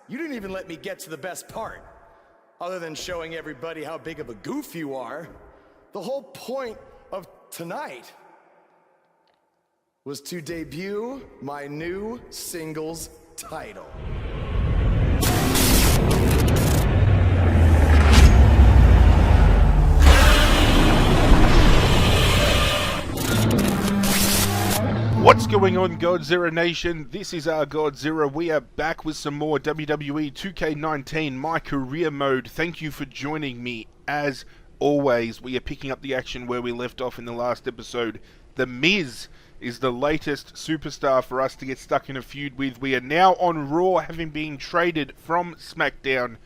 You didn't even let me get to the best part. Other than showing everybody how big of a goof you are, the whole point of tonight was to debut my new singles title. What's going on, Godzilla Nation? This is our Godzilla. We are back with some more WWE 2K19 MyCareer mode. Thank you for joining me. As always, we are picking up the action where we left off in the last episode. The Miz is the latest superstar for us to get stuck in a feud with. We are now on Raw, having been traded from SmackDown.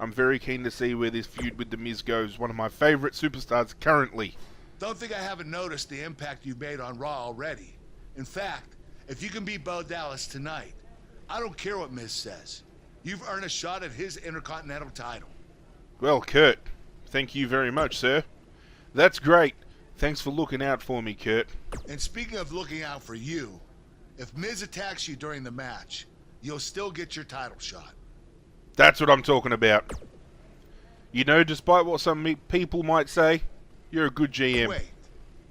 I'm very keen to see where this feud with The Miz goes. One of my favorite superstars currently. Don't think I haven't noticed the impact you've made on Raw already. In fact, if you can beat Bo Dallas tonight, I don't care what Miz says. You've earned a shot at his Intercontinental title. Well, Kurt, thank you very much, sir. That's great. Thanks for looking out for me, Kurt. And speaking of looking out for you, if Miz attacks you during the match, you'll still get your title shot. That's what I'm talking about. You know, despite what some people might say, you're a good GM. Wait,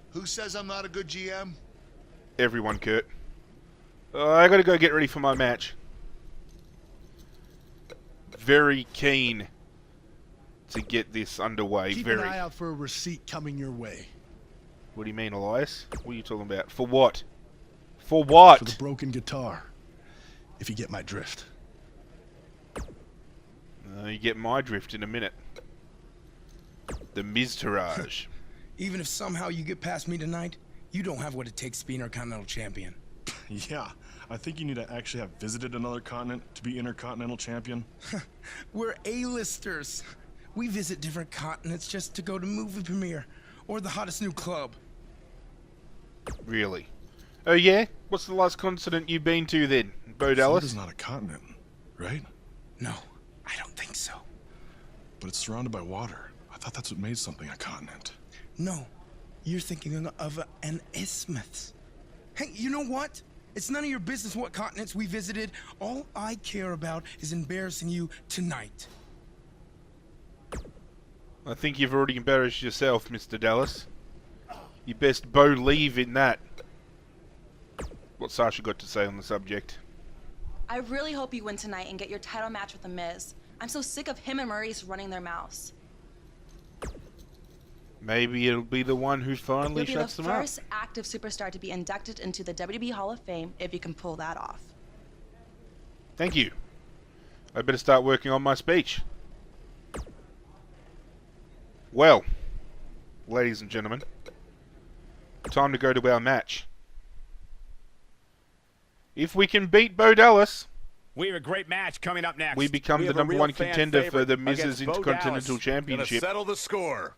who says I'm not a good GM? Everyone, Kurt. I gotta go get ready for my match. Very keen to get this underway. Keep an eye out for a receipt coming your way. What do you mean, Elias? What are you talking about? For what? For what? For the broken guitar. If you get my drift. You get my drift in a minute. The Miztourage. Even if somehow you get past me tonight, you don't have what it takes to be Intercontinental Champion. Yeah, I think you need to actually have visited another continent to be Intercontinental Champion. We're A-listers. We visit different continents just to go to movie premiere or the hottest new club. Really? Oh yeah? What's the last continent you've been to then, Bo Dallas? Florida's not a continent, right? No, I don't think so. But it's surrounded by water. I thought that's what made something a continent. No, you're thinking of an isthmus. Hey, you know what? It's none of your business what continents we visited. All I care about is embarrassing you tonight. I think you've already embarrassed yourself, Mr. Dallas. You best believe in that. What Sasha got to say on the subject. I really hope you win tonight and get your title match with The Miz. I'm so sick of him and Maurice running their mouths. Maybe it'll be the one who finally shuts them up. You'll be the first active superstar to be inducted into the WWE Hall of Fame if you can pull that off. Thank you. I better start working on my speech. Well, ladies and gentlemen, time to go to our match. If we can beat Bo Dallas, we have a great match coming up next. we become the #1 contender for the Miz's Intercontinental Championship. Settle the score.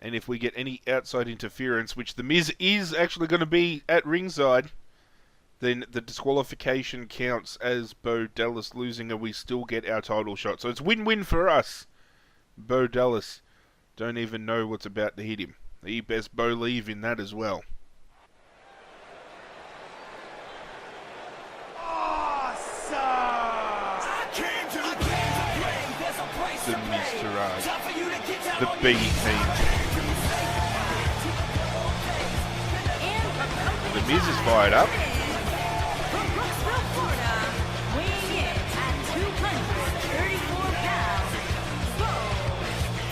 And if we get any outside interference, which the Miz is actually going to be at ringside, then the disqualification counts as Bo Dallas losing, and we still get our title shot. So it's win-win for us. Bo Dallas don't even know what's about to hit him. He best believe in that as well. Awesome! The Miztourage. The B team. The Miz is fired up. From Brooksville, Florida, weighing in at 234 pounds, Bo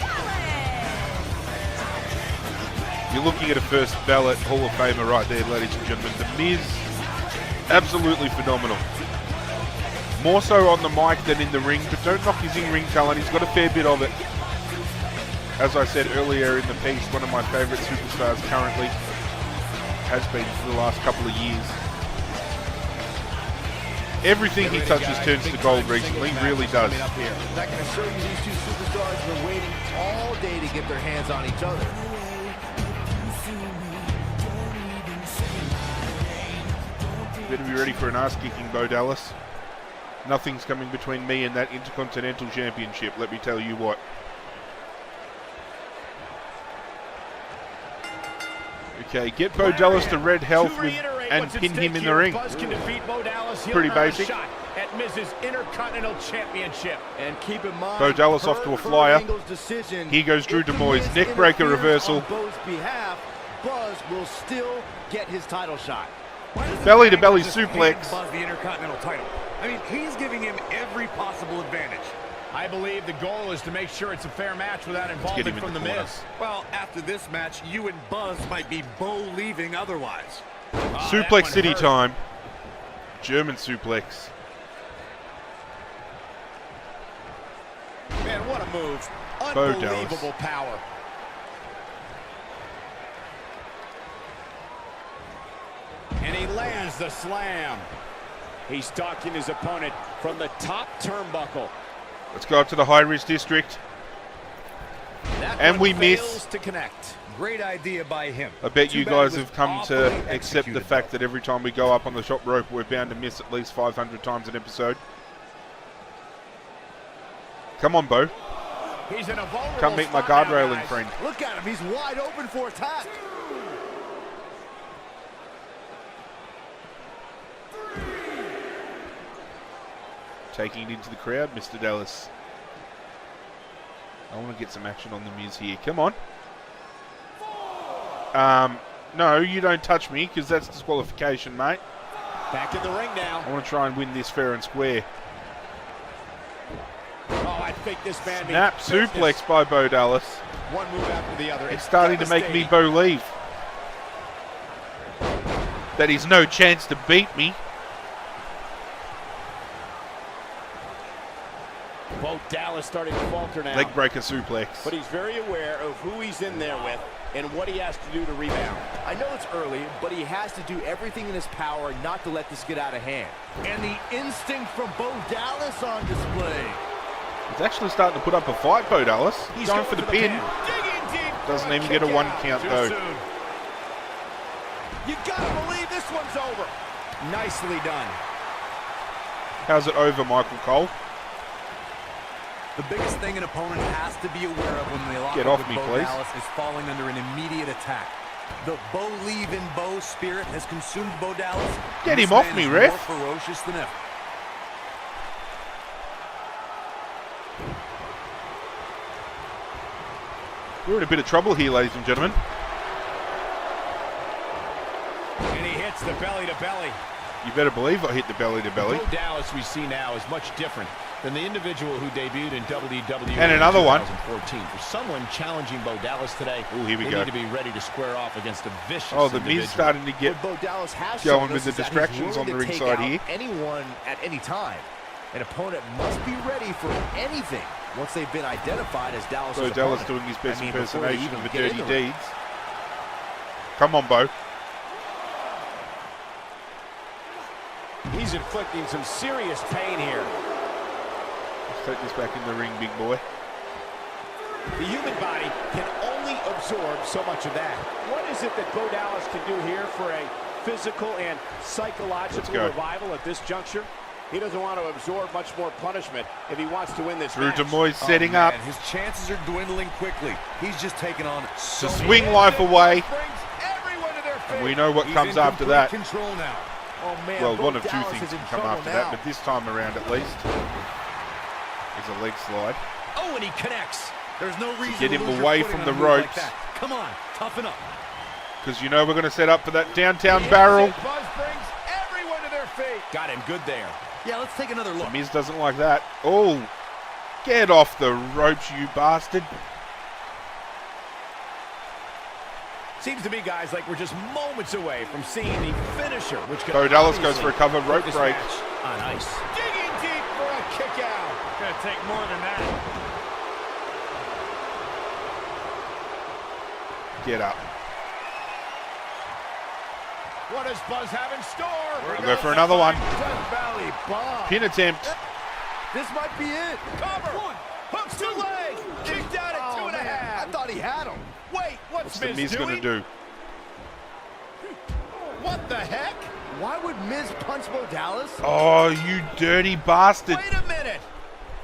Dallas. You're looking at a first ballot Hall of Famer right there, ladies and gentlemen. The Miz, absolutely phenomenal. More so on the mic than in the ring, but don't knock his in-ring talent. He's got a fair bit of it. As I said earlier in the piece, one of my favourite superstars currently. Has been for the last couple of years. Everything he touches turns to gold recently, really does. I can assure you these two superstars were waiting all day to get their hands on each other. Better be ready for an ass-kicking, Bo Dallas. Nothing's coming between me and that Intercontinental Championship, let me tell you what. Okay, get Bo Dallas to red health and pin him in the ring. Pretty basic. at Miz's Intercontinental Championship. And keep in mind, Bo Dallas off to a flyer. Decision, Here goes Drew Demois. Neck breaker reversal. on Bo's behalf, Buzz will still get his title shot. Belly to belly suplex. Buzz the Intercontinental title. I mean, he's giving him every possible advantage. I believe the goal is to make sure it's a fair match without involvement from the Miz. Well, after this match, you and Buzz might be Bo-leaving otherwise. Suplex City time. German suplex. Man, what a move. Bo Dallas. Unbelievable power. And he lands the slam. He's stalking his opponent from the top turnbuckle. Let's go up to the High Ridge District. And we miss. To connect. Great idea by him. I bet you guys have come to accept the fact that every time we go up on the top rope, we're bound to miss at least 500 times an episode. Come on, Bo. He's in a vulnerable Come meet my spot guard now, railing guys. friend. Look at him. He's wide open for attack. Taking it into the crowd, Mr. Dallas. I want to get some action on the Miz here. Come on. No, you don't touch me, because that's disqualification, mate. Back in the ring now. I want to try and win this fair and square. Oh, I think this man Snap needs business. suplex by Bo Dallas. One move after the other. It's starting to make me believe that he's no chance to beat me. Bo Dallas starting to falter now. Leg breaker suplex. But he's very aware of who he's in there with and what he has to do to rebound. I know it's early, but he has to do everything in his power not to let this get out of hand. And the instinct from Bo Dallas on display. He's actually starting to put up a fight, Bo Dallas. He's going for the pin. Digging deep. Doesn't even get a one count, though. Soon. You gotta believe this one's over. Nicely done. How's it over, Michael Cole? The biggest thing an opponent has to be aware of when they lock Get up off with me, Bo please. Dallas is falling under an immediate attack. The Bo-leave in Bo spirit has consumed Bo Dallas. Get This him off man me, is ref. more ferocious than ever. We're in a bit of trouble here, ladies and gentlemen. And he hits the belly to belly. You better believe I hit the belly to belly. Bo Dallas we see now is much different than the individual who debuted in WWE And another one. 2014. For someone challenging Bo Dallas today, Ooh, here we they go. need to be ready to square off against a vicious Oh, the individual. Miz starting to get What Bo Dallas has going shown with us the is that he's distractions on willing the to take ringside out here. anyone at any time. An opponent must be ready for anything once they've been identified as Dallas. Bo Dallas doing his best before they impersonation even of the get in dirty the ring. deeds. Come on, Bo. He's inflicting some serious pain here. Let's take this back in the ring, big boy. The human body can only absorb so much of that. What is it that Bo Dallas can do here for a physical and psychological go. revival at this juncture? He doesn't want to absorb much more punishment if he wants to win this Drew match. Demois setting up His chances are dwindling quickly. He's just taking on so to many. swing life away. Brings everyone to their feet. And we know what He's comes in after complete that. Control now. Oh man, Well, Bo one of two Dallas things is in can come trouble after now. that, but this time around at least is a leg slide. Oh, and he connects. There's no reason get to him lose your away footing from on the a move like ropes. that. Come on, toughen up. Because you know we're going to set up for that downtown barrel. Buzz brings everyone to their feet. Got him good there. Yeah, let's take another look. Miz doesn't like that. Oh, get off the ropes, you bastard. Seems to me, guys, like we're just moments away from seeing the finisher, which could Bo Dallas goes obviously for a cover put rope this break. match on ice. Digging deep for a kick out. Gonna take more than that. Get up. What does Buzz have in store? We'll go for another one. Death Valley bomb. Pin attempt. This might be it. Cover. One. Hooks the leg. Kicked out at 2.5. I thought he had him. Wait, what's What's the Miz Miz doing? going to do? What the heck? Why would Miz punch Bo Dallas? Oh, you dirty bastard. Wait a minute.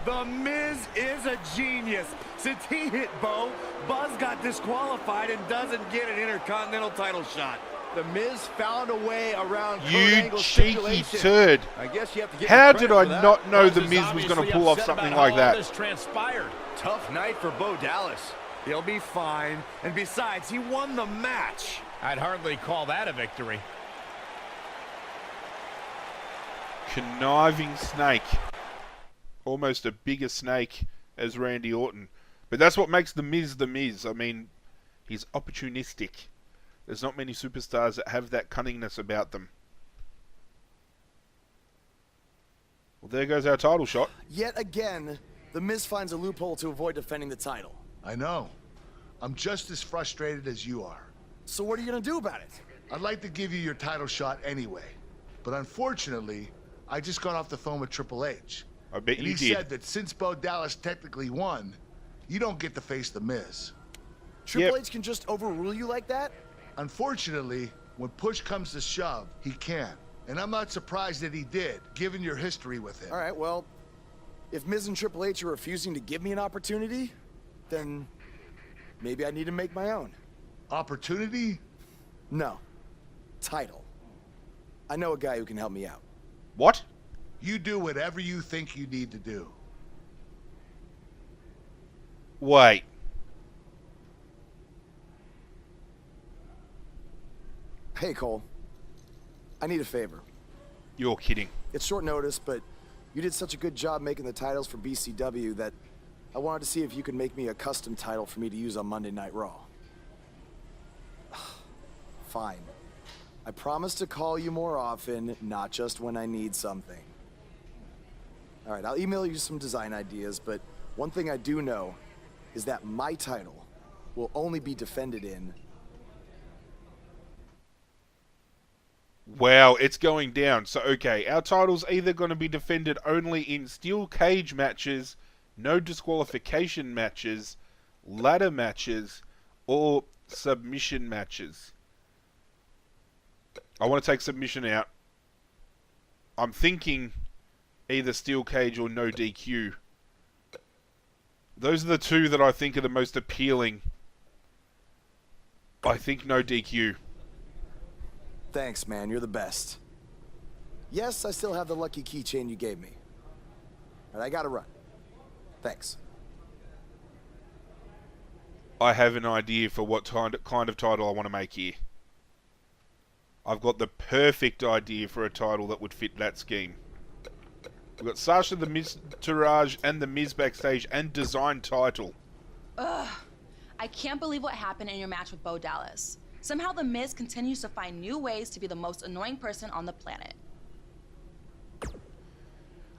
The Miz is a genius. Since he hit Bo, Buzz got disqualified and doesn't get an Intercontinental title shot. The Miz found a way around Kurt You Angle's cheeky stipulation. turd. I guess you have to give How him did credit I for that. not know The He's Miz was going to obviously pull off upset something about like how all that? this transpired. Tough night for Bo Dallas. He'll be fine. And besides, he won the match. I'd hardly call that a victory. Conniving snake. Almost a bigger snake as Randy Orton. But that's what makes The Miz The Miz. I mean, he's opportunistic. There's not many superstars that have that cunningness about them. Well, there goes our title shot. Yet again, The Miz finds a loophole to avoid defending the title. I know. I'm just as frustrated as you are. So what are you gonna do about it? I'd like to give you your title shot anyway. But unfortunately, I just got off the phone with Triple H. I bet And you he did. said that since Bo Dallas technically won, you don't get to face The Miz. Triple H can just overrule you like that? Unfortunately, when push comes to shove, he can. And I'm not surprised that he did, given your history with him. All right, well, if Miz and Triple H are refusing to give me an opportunity, then maybe I need to make my own. Opportunity? No. Title. I know a guy who can help me out. What? You do whatever you think you need to do. Wait. Hey, Cole. I need a favor. You're kidding. It's short notice, but you did such a good job making the titles for BCW that I wanted to see if you could make me a custom title for me to use on Monday Night Raw. Fine. I promise to call you more often, not just when I need something. All right, I'll email you some design ideas, but one thing I do know is that my title will only be defended in... Wow, it's going down. So, okay, our title's either going to be defended only in steel cage matches, no disqualification matches, ladder matches, or submission matches. I want to take submission out. I'm thinking either steel cage or no DQ. Those are the two that I think are the most appealing. I think no DQ. Thanks, man. You're the best. Yes, I still have the lucky keychain you gave me. But I gotta run. Thanks. I have an idea for what kind of title I want to make here. I've got the perfect idea for a title that would fit that scheme. We've got Sasha, the Miz Taraj, and the Miz backstage, and design title. Ugh. I can't believe what happened in your match with Bo Dallas. Somehow The Miz continues to find new ways to be the most annoying person on the planet.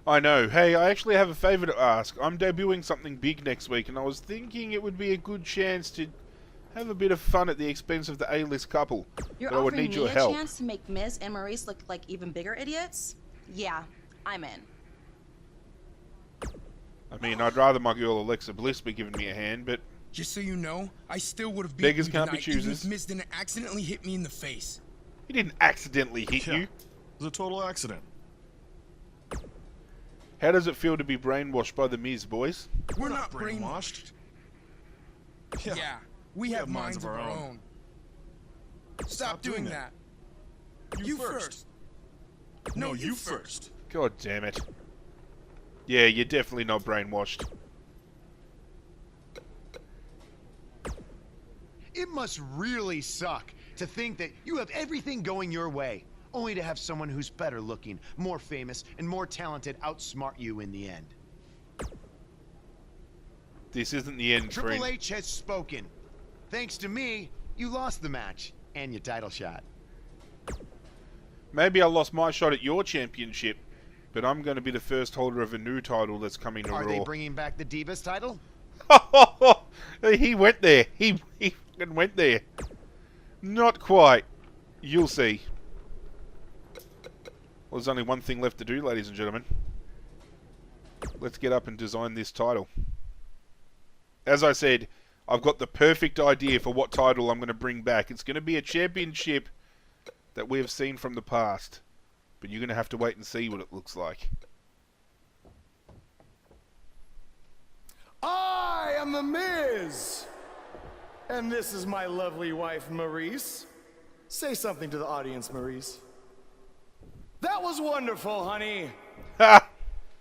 I know. Hey, I actually have a favor to ask. I'm debuting something big next week, and I was thinking it would be a good chance to have a bit of fun at the expense of the A-list couple. You're but I would offering need me your a help. chance to make Miz and Maurice look like even bigger idiots? Yeah, I'm in. I mean, I'd rather my girl Alexa Bliss be giving me a hand, but... Just so you know, I still would have beat Beggars you can't be tonight, even choosers. if Miz didn't accidentally hit me in the face. He didn't accidentally hit Yeah, you. it was a total accident. How does it feel to be brainwashed by the Miz, boys? We're not brainwashed. Yeah, Yeah, we have minds of our own. Stop doing that. You first. No, you first. God damn it. Yeah, you're definitely not brainwashed. It must really suck to think that you have everything going your way, only to have someone who's better looking, more famous, and more talented outsmart you in the end. This isn't the end, Triple friend. H has spoken. Thanks to me, you lost the match and your title shot. Maybe I lost my shot at your championship, but I'm going to be the first holder of a new title that's coming to Are Raw. they bringing back the Divas title? He went there. He fucking went there. Not quite. You'll see. Well, there's only one thing left to do, ladies and gentlemen. Let's get up and design this title. As I said, I've got the perfect idea for what title I'm going to bring back. It's going to be a championship that we have seen from the past. But you're going to have to wait and see what it looks like. I am The Miz! And this is my lovely wife, Maurice. Say something to the audience, Maurice. That was wonderful, honey.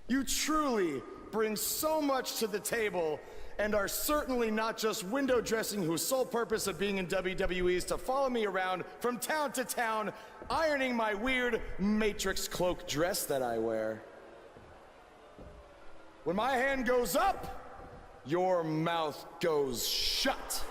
You truly bring so much to the table and are certainly not just window dressing whose sole purpose of being in WWE is to follow me around from town to town, ironing my weird Matrix cloak dress that I wear. When my hand goes up, your mouth goes shut.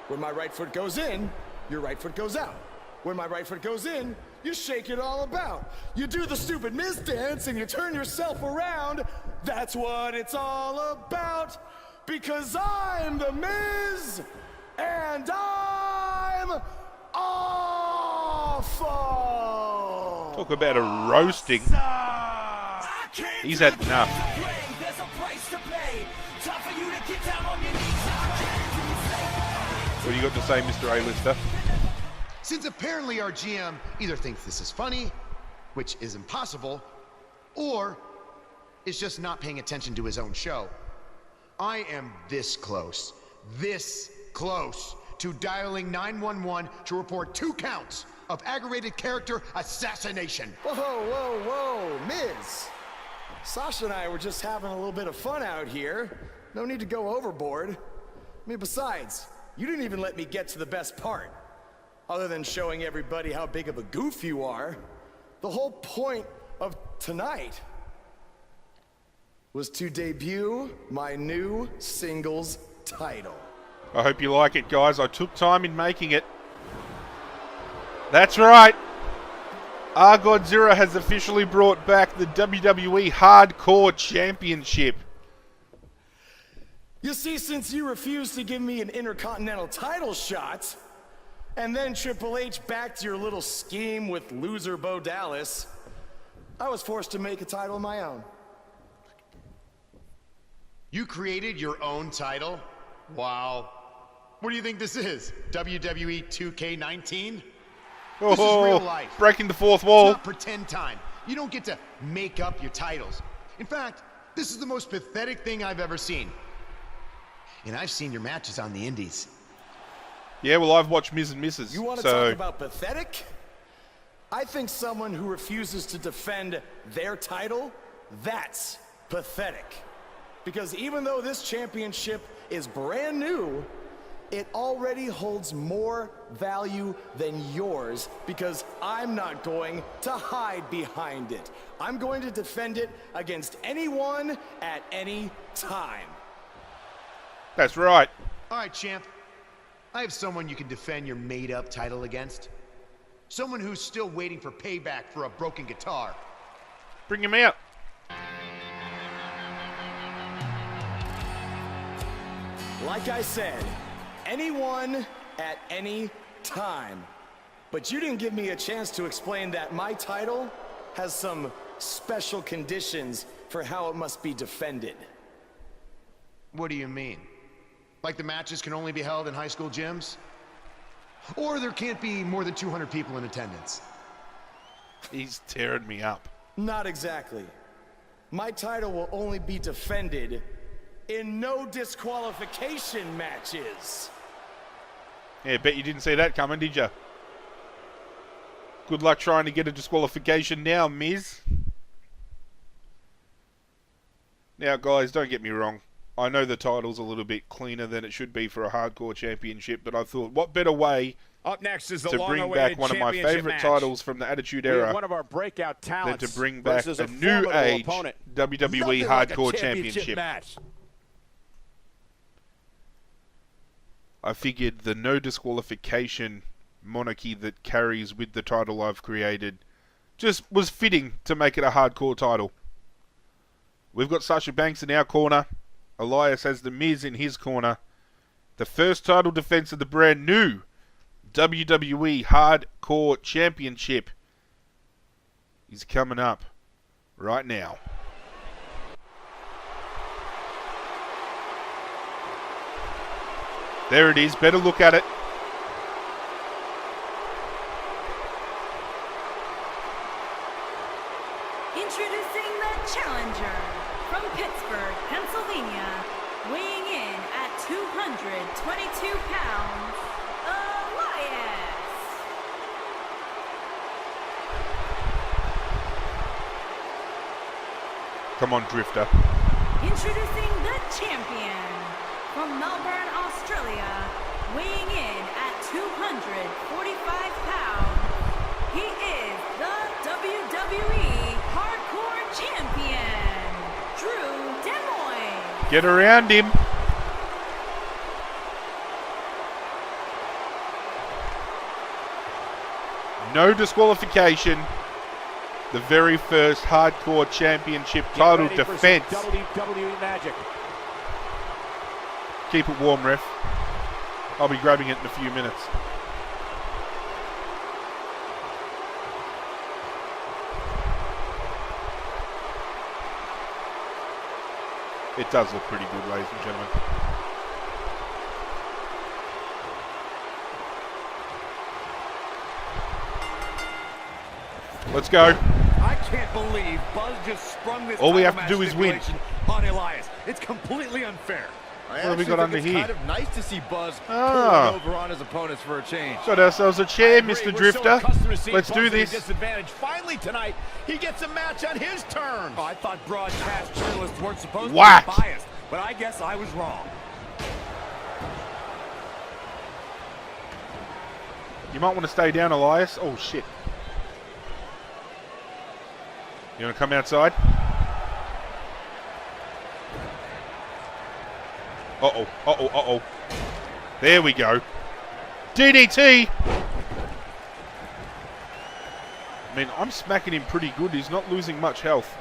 When my right foot goes in, your right foot goes out. When my right foot goes in, you shake it all about. You do the stupid Miz dance and you turn yourself around. That's what it's all about. Because I'm the Miz and I'm awful. Talk about a roasting. He's had enough. What do you got to say, Mr. A-lister? Since apparently our GM either thinks this is funny, which is impossible, or is just not paying attention to his own show, I am this close to dialing 911 to report 2 counts of aggravated character assassination. Whoa, Miz. Sasha and I were just having a little bit of fun out here. No need to go overboard. I mean, besides, you didn't even let me get to the best part. Other than showing everybody how big of a goof you are, the whole point of tonight was to debut my new singles title. I hope you like it, guys. I took time in making it. That's right. Our Godzilla has officially brought back the WWE Hardcore Championship. You see, since you refused to give me an Intercontinental title shot, and then Triple H backed your little scheme with loser Bo Dallas, I was forced to make a title of my own. You created your own title? Wow. What do you think this is? WWE 2K19? Oh, this is real life. Breaking the fourth wall. It's not pretend time. You don't get to make up your titles. In fact, this is the most pathetic thing I've ever seen. And I've seen your matches on the indies. Yeah, well, I've watched Miz and Mrs. You want to talk about pathetic? I think someone who refuses to defend their title, that's pathetic. Because even though this championship is brand new, it already holds more value than yours because I'm not going to hide behind it. I'm going to defend it against anyone at any time. That's right. All right, champ. I have someone you can defend your made-up title against. Someone who's still waiting for payback for a broken guitar. Bring him out. Like I said, anyone at any time. But you didn't give me a chance to explain that my title has some special conditions for how it must be defended. What do you mean? Like the matches can only be held in high school gyms? Or there can't be more than 200 people in attendance? He's tearing me up. Not exactly. My title will only be defended in no disqualification matches. Yeah, bet you didn't see that coming, did you? Good luck trying to get a disqualification now, Miz. Now, guys, don't get me wrong. I know the title's a little bit cleaner than it should be for a hardcore championship, but I thought, what better way up next is the to bring back one of my favorite titles from the Attitude Era one of our breakout talents than to bring back a new age WWE Hardcore Championship. Match. I figured the no disqualification monarchy that carries with the title I've created just was fitting to make it a hardcore title. We've got Sasha Banks in our corner. Elias has the Miz in his corner. The first title defense of the brand new WWE Hardcore Championship is coming up right now. There it is. Better look at it. Introducing the challenger from Pittsburgh, Pennsylvania, weighing in at 222 pounds, Elias. Come on, Drifter. Introducing the champion from Melbourne, Australia, weighing in at 245 pounds. He is the WWE Hardcore Champion, Drew Demoy. Get around him. No disqualification. The very first Hardcore Championship title defense. WWE Magic. Keep it warm, ref. I'll be grabbing it in a few minutes. It does look pretty good, ladies and gentlemen. Let's go. I can't believe Buzz just sprung this. All we have to do is win. On Elias. It's completely unfair. What have we got under here? Kind of nice to see Buzz Ah. pulling over on his opponents for a change. Got ourselves a chair, Mr. Drifter. Let's do this. Disadvantage. Finally tonight, he gets a match on his terms. Oh, I thought broadcast journalists weren't supposed Whack. to be biased, but I guess I was wrong. You might want to stay down, Elias. Oh, shit. You want to come outside? Uh-oh, uh-oh, uh-oh. There we go. DDT! I mean, I'm smacking him pretty good. He's not losing much health.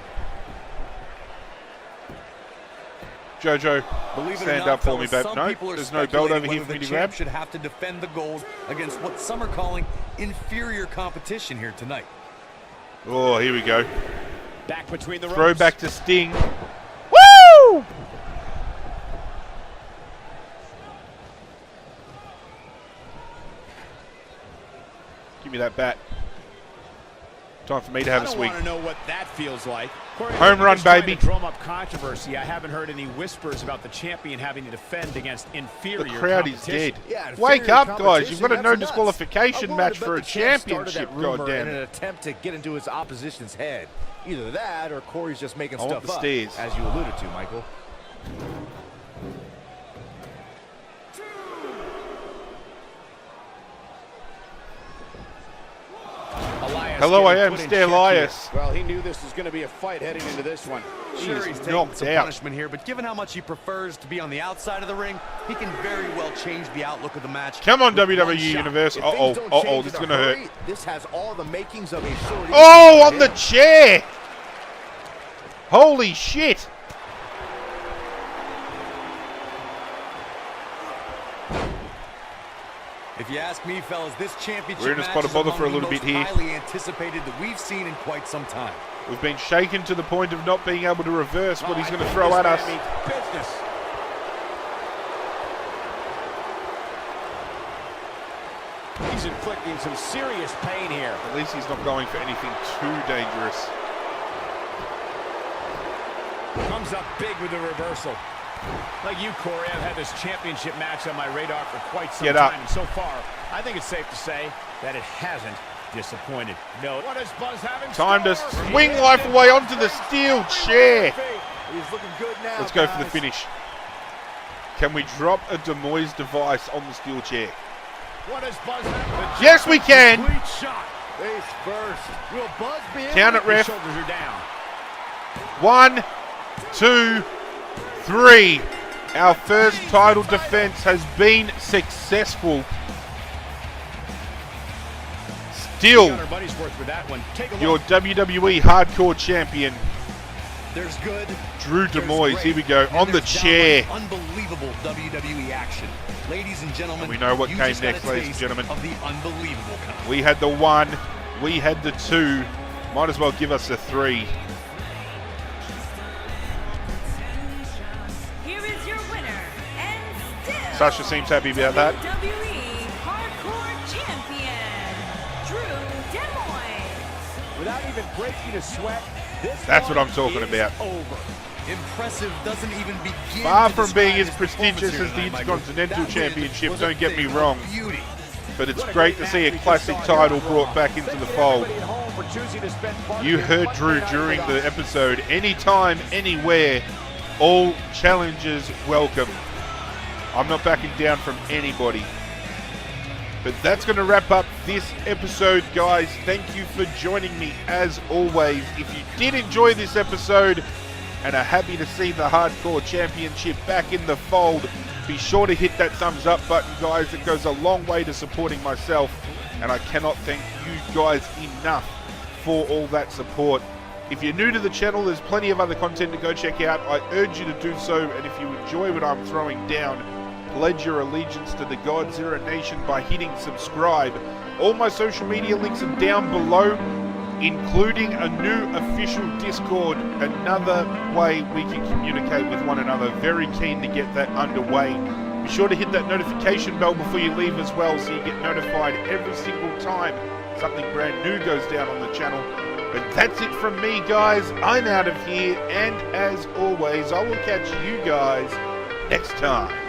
Jojo, Believe it or stand not, up for me, fellas, babe. some No, people are there's no belt over here speculating for me whether to the champ grab. should have to defend the gold against what some are calling inferior competition here tonight. Oh, here we go. Back between the ropes. Throwback to Sting. Woo! Give me that bat. Time for me to have a swing. I don't want to know what that feels like. Corey, Home run, just trying baby. to drum up controversy. I haven't heard any whispers about the champion having to defend against inferior The crowd is dead. competition. Yeah, Wake inferior up, guys. You've got a competition, no that's nuts. disqualification I'm willing match to bet for a the champ started championship. that rumor Goddamn in an it. attempt to get into his opposition's head. Either that or Corey's just making I want stuff the up, stairs. as you alluded to, Michael. Elias Hello, I getting am put in Stay check Elias. here. Well, he knew this was going to be a fight heading into this one. Sure, He's he's taking knocked some out. punishment here, but given how much he prefers to be on the outside of the ring, he can very well change the outlook of the match. Come on, with one WWE shot. Universe. If Uh-oh, things don't uh-oh, change this is in a going to hurt. hurry, This has all the makings of a shorty. Oh, on the chair! Holy shit! If you ask me, fellas, this championship We're in a match spot of is bother among for a the little most bit here. highly anticipated that we've seen in quite some time. We've been shaken to the point of not being able to reverse what he's I going to think throw this at man us. means business. He's inflicting some serious pain here. At least he's not going for anything too dangerous. Comes up big with the reversal. Like you, Corey, I've had this championship match on my radar for quite some Get time. up. And so far, I think it's safe to say that it hasn't disappointed. No. What does Buzz have in Time to store? swing life away onto the steel chair. He's looking good now. Let's go for the guys. finish. Can we drop a Demoy's device on the steel chair? What does Buzz have? Yes, we can. Complete shot. Face first. Will Buzz be able Count it, His ref. shoulders are down. 1, 2, 3. Our first title defense has been successful. Still, Got our money's worth with that one. Take a your look. WWE Hardcore Champion, There's good. Drew There's Demoy. great, Here we go, and on the there's chair. downright unbelievable WWE action. Ladies and gentlemen, And we know what you came just got next, a ladies and taste gentlemen. Of the unbelievable kind. We had the 1, we had the 2. Might as well give us a 3. Here is your winner, and still Sasha seems happy about that. WWE Hardcore Champion, Drew Demoy. Without even breaking a sweat, this That's what one I'm talking is about. over. Impressive doesn't even begin. Far to from being describe as his prestigious performance here as the tonight, Michael. Intercontinental That win Championship, was a don't get me thing of wrong. Beauty. But it's What a great to match see a we just classic saw here title on brought Raw. back into Thank the you to fold. everybody at home for choosing to spend part You of your heard Monday Drew night during with the us. episode. Anytime, anywhere, all challenges welcome. I'm not backing down from anybody. But that's going to wrap up this episode, guys. Thank you for joining me as always. If you did enjoy this episode and are happy to see the Hardcore Championship back in the fold, be sure to hit that thumbs up button, guys. It goes a long way to supporting myself, and I cannot thank you guys enough for all that support. If you're new to the channel, there's plenty of other content to go check out. I urge you to do so, and if you enjoy what I'm throwing down, pledge your allegiance to the Godzilla Nation by hitting subscribe. All my social media links are down below, including a new official Discord, another way we can communicate with one another. Very keen to get that underway. Be sure to hit that notification bell before you leave as well, so you get notified every single time something brand new goes down on the channel. But that's it from me, guys. I'm out of here, and as always, I will catch you guys next time.